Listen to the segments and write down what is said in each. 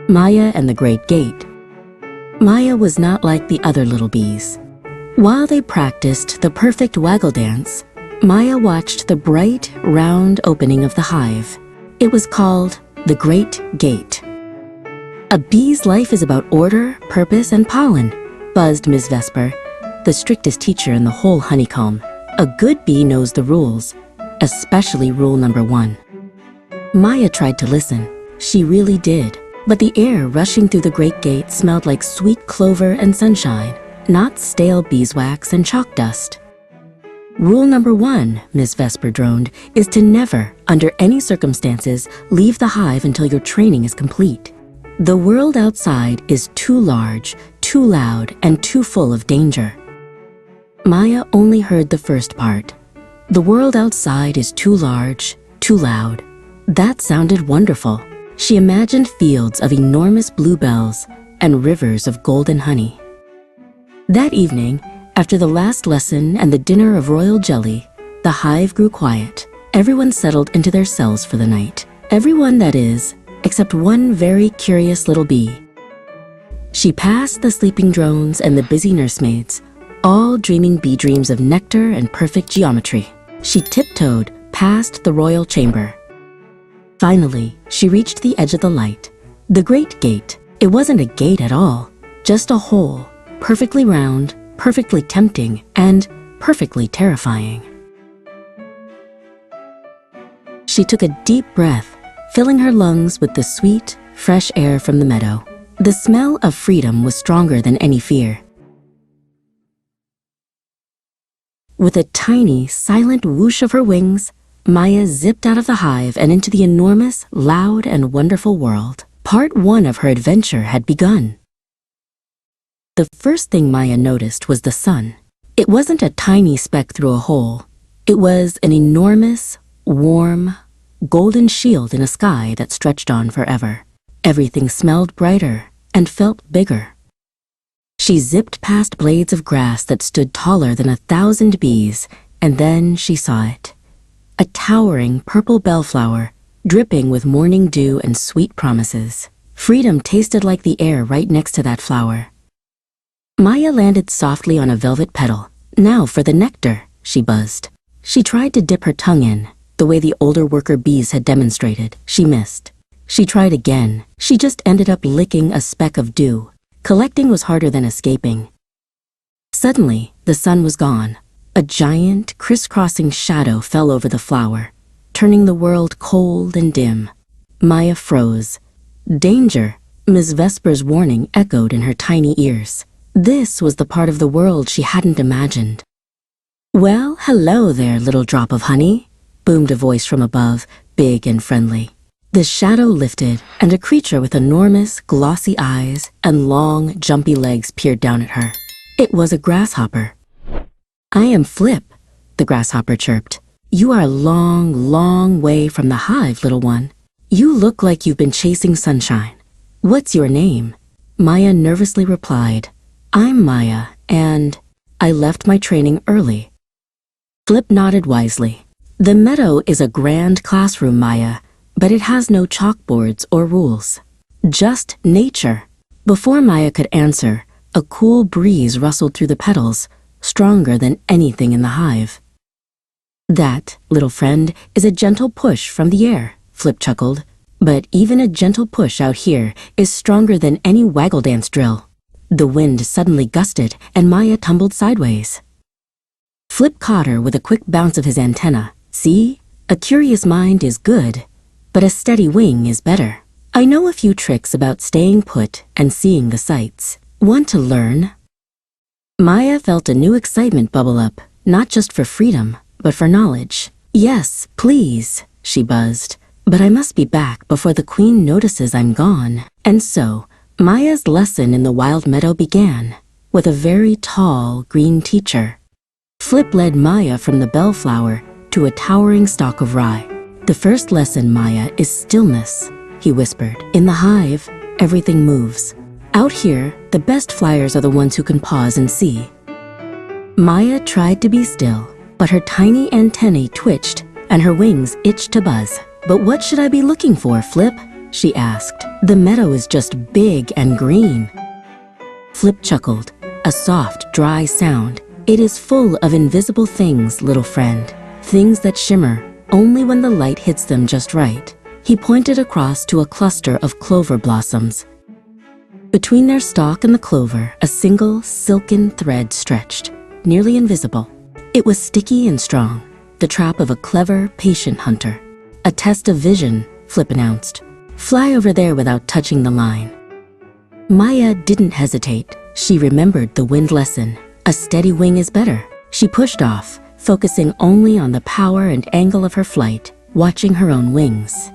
Maya and the Great Gate. Maya was not like the other little bees. While they practiced the perfect waggle dance, Maya watched the bright, round opening of the hive. It was called the Great Gate. A bee's life is about order, purpose, and pollen, buzzed Ms. Vesper, the strictest teacher in the whole honeycomb. A good bee knows the rules, especially rule number 1. Maya tried to listen. She really did. But the air rushing through the Great Gate smelled like sweet clover and sunshine, not stale beeswax and chalk dust. Rule number 1, Miss Vesper droned, is to never, under any circumstances, leave the hive until your training is complete. The world outside is too large, too loud, and too full of danger. Maya only heard the first part. The world outside is too large, too loud. That sounded wonderful. She imagined fields of enormous bluebells and rivers of golden honey. That evening, after the last lesson and the dinner of royal jelly, the hive grew quiet. Everyone settled into their cells for the night. Everyone, that is, except one very curious little bee. She passed the sleeping drones and the busy nursemaids, all dreaming bee dreams of nectar and perfect geometry. She tiptoed past the royal chamber. Finally, she reached the edge of the light. The Great Gate. It wasn't a gate at all, just a hole, perfectly round, perfectly tempting, and perfectly terrifying. She took a deep breath, filling her lungs with the sweet, fresh air from the meadow. The smell of freedom was stronger than any fear. With a tiny, silent whoosh of her wings, Maya zipped out of the hive and into the enormous, loud, and wonderful world. Part 1 of her adventure had begun. The first thing Maya noticed was the sun. It wasn't a tiny speck through a hole. It was an enormous, warm, golden shield in a sky that stretched on forever. Everything smelled brighter and felt bigger. She zipped past blades of grass that stood taller than 1,000 bees, and then she saw it. A towering purple bellflower, dripping with morning dew and sweet promises. Freedom tasted like the air right next to that flower. Maya landed softly on a velvet petal. Now for the nectar, she buzzed. She tried to dip her tongue in, the way the older worker bees had demonstrated. She missed. She tried again. She just ended up licking a speck of dew. Collecting was harder than escaping. Suddenly, the sun was gone. A giant, crisscrossing shadow fell over the flower, turning the world cold and dim. Maya froze. Danger! Ms. Vesper's warning echoed in her tiny ears. This was the part of the world she hadn't imagined. "Well, hello there, little drop of honey," boomed a voice from above, big and friendly. The shadow lifted, and a creature with enormous, glossy eyes and long, jumpy legs peered down at her. It was a grasshopper. "I am Flip," the grasshopper chirped. "You are a long, long way from the hive, little one. You look like you've been chasing sunshine. What's your name?" Maya nervously replied, "I'm Maya, and I left my training early." Flip nodded wisely. "The meadow is a grand classroom, Maya, but it has no chalkboards or rules. Just nature." Before Maya could answer, a cool breeze rustled through the petals, stronger than anything in the hive. "That, little friend, is a gentle push from the air," Flip chuckled. "But even a gentle push out here is stronger than any waggle dance drill." The wind suddenly gusted, and Maya tumbled sideways. Flip caught her with a quick bounce of his antenna. "See? A curious mind is good, but a steady wing is better. I know a few tricks about staying put and seeing the sights. Want to learn?" Maya felt a new excitement bubble up, not just for freedom, but for knowledge. "Yes, please," she buzzed, "but I must be back before the queen notices I'm gone." And so, Maya's lesson in the wild meadow began, with a very tall, green teacher. Flip led Maya from the bellflower to a towering stalk of rye. "The first lesson, Maya, is stillness," he whispered. "In the hive, everything moves. Out here, the best flyers are the ones who can pause and see." Maya tried to be still, but her tiny antennae twitched and her wings itched to buzz. "But what should I be looking for, Flip?" she asked. "The meadow is just big and green." Flip chuckled, a soft, dry sound. "It is full of invisible things, little friend. Things that shimmer only when the light hits them just right." He pointed across to a cluster of clover blossoms. Between their stalk and the clover, a single silken thread stretched, nearly invisible. It was sticky and strong, the trap of a clever, patient hunter. "A test of vision," Flip announced. "Fly over there without touching the line." Maya didn't hesitate. She remembered the wind lesson. A steady wing is better. She pushed off, focusing only on the power and angle of her flight, watching her own wings.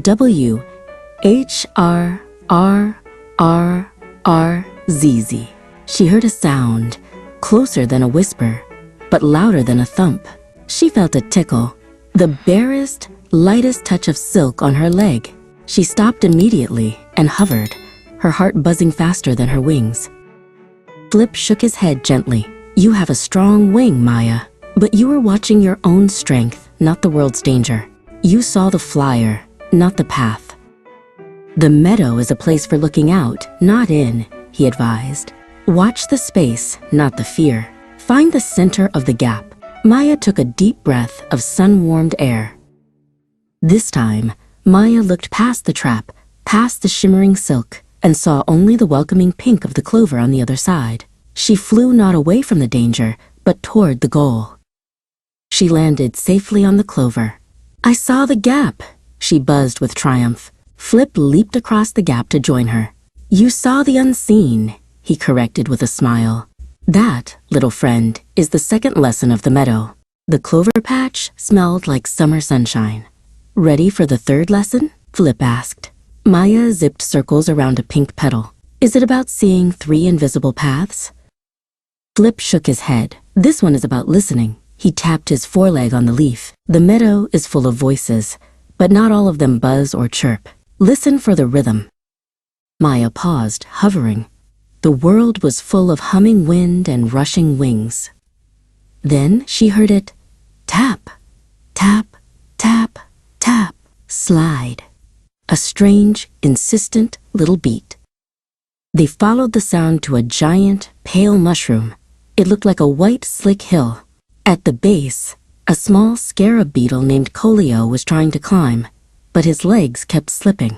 W-H-R-R-R-R-Z-Z. She heard a sound, closer than a whisper, but louder than a thump. She felt a tickle, the barest, lightest touch of silk on her leg. She stopped immediately and hovered, her heart buzzing faster than her wings. Flip shook his head gently. "You have a strong wing, Maya, but you were watching your own strength, not the world's danger. You saw the flyer, not the path." "The meadow is a place for looking out, not in," he advised. "Watch the space, not the fear. Find the center of the gap." Maya took a deep breath of sun-warmed air. This time, Maya looked past the trap, past the shimmering silk, and saw only the welcoming pink of the clover on the other side. She flew not away from the danger, but toward the goal. She landed safely on the clover. "I saw the gap," she buzzed with triumph. Flip leaped across the gap to join her. "You saw the unseen," he corrected with a smile. "That, little friend, is the second lesson of the meadow." The clover patch smelled like summer sunshine. "Ready for the third lesson?" Flip asked. Maya zipped circles around a pink petal. "Is it about seeing 3 invisible paths?" Flip shook his head. "This one is about listening." He tapped his foreleg on the leaf. "The meadow is full of voices, but not all of them buzz or chirp. Listen for the rhythm." Maya paused, hovering. The world was full of humming wind and rushing wings. Then she heard it tap, tap, tap, tap, slide. A strange, insistent little beat. They followed the sound to a giant, pale mushroom. It looked like a white, slick hill. At the base, a small scarab beetle named Colio was trying to climb, but his legs kept slipping.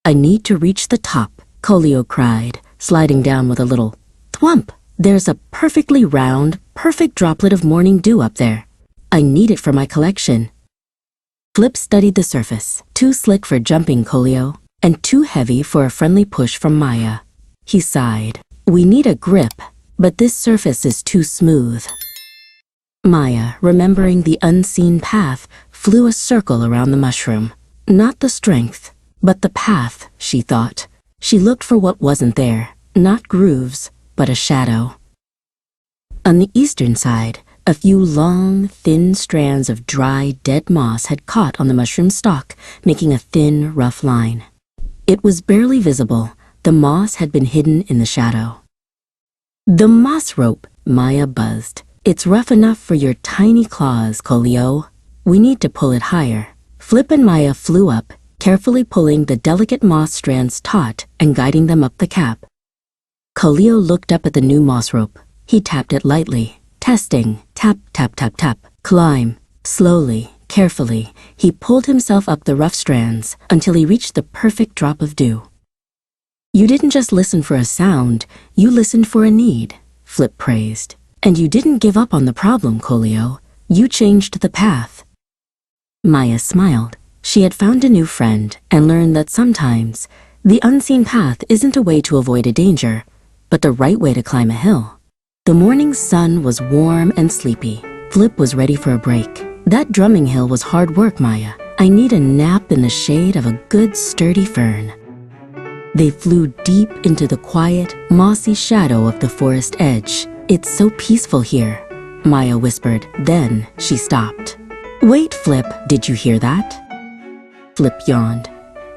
"I need to reach the top," Colio cried, sliding down with a little thwump. "There's a perfectly round, perfect droplet of morning dew up there. I need it for my collection." Flip studied the surface, too slick for jumping, Colio, and too heavy for a friendly push from Maya. He sighed. "We need a grip, but this surface is too smooth." Maya, remembering the unseen path, flew a circle around the mushroom. Not the strength, but the path, she thought. She looked for what wasn't there, not grooves, but a shadow. On the eastern side, a few long, thin strands of dry, dead moss had caught on the mushroom stalk, making a thin, rough line. It was barely visible. The moss had been hidden in the shadow. "The moss rope," Maya buzzed. "It's rough enough for your tiny claws, Colio. We need to pull it higher." Flip and Maya flew up, carefully pulling the delicate moss strands taut and guiding them up the cap. Colio looked up at the new moss rope. He tapped it lightly, testing, tap, tap, tap, tap. Climb. Slowly, carefully, he pulled himself up the rough strands until he reached the perfect drop of dew. "You didn't just listen for a sound, you listened for a need," Flip praised. "And you didn't give up on the problem, Colio. You changed the path." Maya smiled. She had found a new friend and learned that sometimes the unseen path isn't a way to avoid a danger, but the right way to climb a hill. The morning sun was warm and sleepy. Flip was ready for a break. "That drumming hill was hard work, Maya. I need a nap in the shade of a good sturdy fern." They flew deep into the quiet, mossy shadow of the forest edge. "It's so peaceful here," Maya whispered. Then she stopped. "Wait, Flip, did you hear that?" Flip yawned.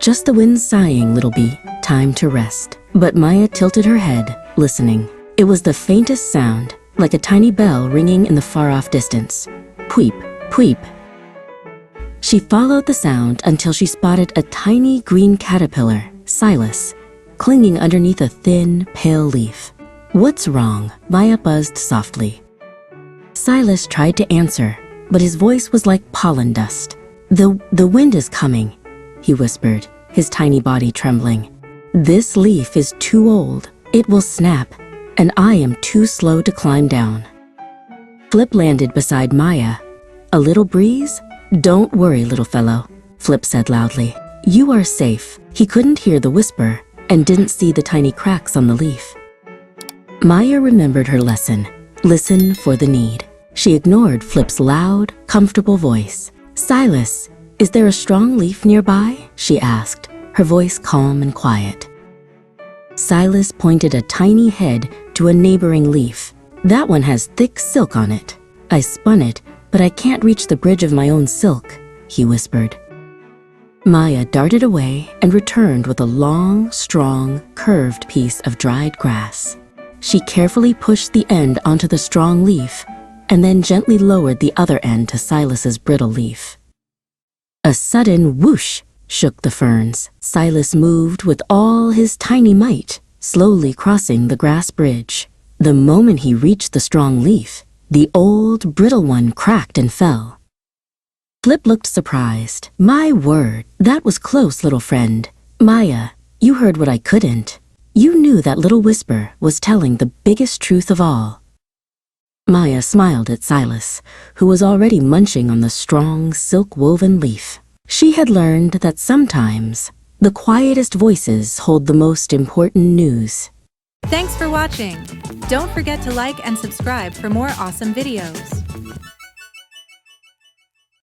"Just the wind sighing, little bee. Time to rest." But Maya tilted her head, listening. It was the faintest sound, like a tiny bell ringing in the far-off distance. Pweep, pweep. She followed the sound until she spotted a tiny green caterpillar, Silas, clinging underneath a thin, pale leaf. "What's wrong?" Maya buzzed softly. Silas tried to answer, but his voice was like pollen dust. The wind is coming," he whispered, his tiny body trembling. "This leaf is too old. It will snap, and I am too slow to climb down." Flip landed beside Maya. "A little breeze? Don't worry, little fellow," Flip said loudly. "You are safe." He couldn't hear the whisper and didn't see the tiny cracks on the leaf. Maya remembered her lesson. Listen for the need. She ignored Flip's loud, comfortable voice. "Silas, is there a strong leaf nearby?" she asked, her voice calm and quiet. Silas pointed a tiny head to a neighboring leaf. "That one has thick silk on it. I spun it, but I can't reach the bridge of my own silk," he whispered. Maya darted away and returned with a long, strong, curved piece of dried grass. She carefully pushed the end onto the strong leaf and then gently lowered the other end to Silas's brittle leaf. A sudden whoosh shook the ferns. Silas moved with all his tiny might, slowly crossing the grass bridge. The moment he reached the strong leaf, the old, brittle one cracked and fell. Flip looked surprised. "My word, that was close, little friend. Maya, you heard what I couldn't. You knew that little whisper was telling the biggest truth of all." Maya smiled at Silas, who was already munching on the strong, silk-woven leaf. She had learned that sometimes the quietest voices hold the most important news. Thanks for watching. Don't forget to like and subscribe for more awesome videos.